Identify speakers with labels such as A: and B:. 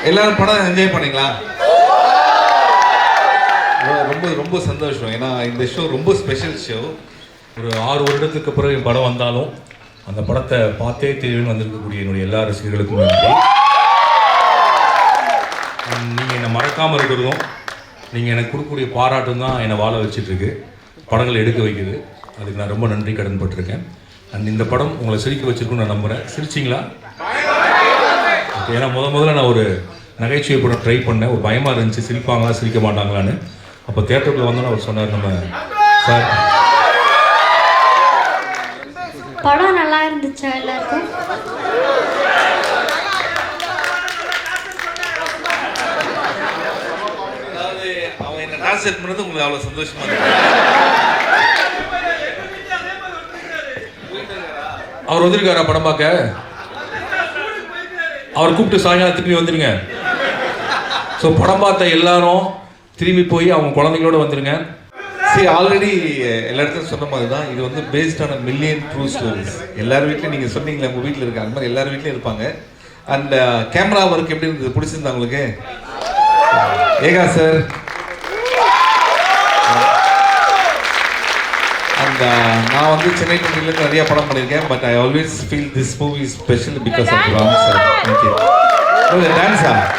A: எல்லாரும் படம் என்ஜாய் பண்ணீங்களா? ரொம்ப ரொம்ப சந்தோஷம். ஏன்னா இந்த ஷோ ரொம்ப ஸ்பெஷல் ஷோ.
B: ஒரு 6 வருடத்துக்கு பிறகு என் படம் வந்தாலும் அந்த படத்தை பார்த்தே தெரியும்னு வந்திருக்கக்கூடிய என்னுடைய எல்லா ரசிகர்களுக்கும் நன்றி. நீங்கள் என்னை மறக்காமல் இருக்கிறதும் நீங்கள் எனக்கு கொடுக்கக்கூடிய பாராட்டும் தான் என்னை வாழ வச்சிட்ருக்கு, படங்களை எடுக்க வைக்குது. அதுக்கு நான் ரொம்ப நன்றி கடன் பட்டிருக்கேன். அண்ட் இந்த படம் உங்களை சிரிக்க வச்சிருக்குன்னு நான் நம்புகிறேன். சிரிச்சிங்களா? ஏன்னா முதல்ல நான் ஒரு நகைச்சுவை படம் ட்ரை பண்ணேன். ஒரு பயமாக இருந்துச்சு, சிரிப்பாங்களா சிரிக்க மாட்டாங்களான்னு. அப்போ தேட்டருக்குள்ள வந்தோன்னு அவர் சொன்னார், நம்ம சார்
C: படம் நல்லா இருந்துச்சா எல்லாருக்கும்?
A: அதாவது அவன் என்ன டான்ஸ் பண்ணது உங்களுக்கு அவ்வளோ சந்தோஷமா இருக்கு.
B: அவர் வந்திருக்காரா படம் பார்க்க? அவர் கூப்பிட்டு சாயங்காலம் திரும்பி வந்துடுங்க. ஸோ படம் பார்த்த எல்லாரும் திரும்பி போய் அவங்க குழந்தைங்களோட வந்துடுங்க.
A: சரி, ஆல்ரெடி எல்லா இடத்துலையும் சொன்ன மாதிரி தான் இது வந்து based on million true stories. எல்லார் வீட்லையும் நீங்கள் சொன்னீங்களே உங்கள் வீட்டில் இருக்காங்க, அந்த மாதிரி எல்லார் வீட்லையும் இருப்பாங்க. அண்ட் கேமரா ஒர்க் எப்படி இருந்தது? பிடிச்சிருந்தா உங்களுக்கு? ஏகா சார் அண்ட் நான் வந்து சென்னை டுவெண்ட்டிலேருந்து நிறைய படம் பண்ணியிருக்கேன். But I always feel this movie special because of Ram sir. Thank you. டான்ஸா?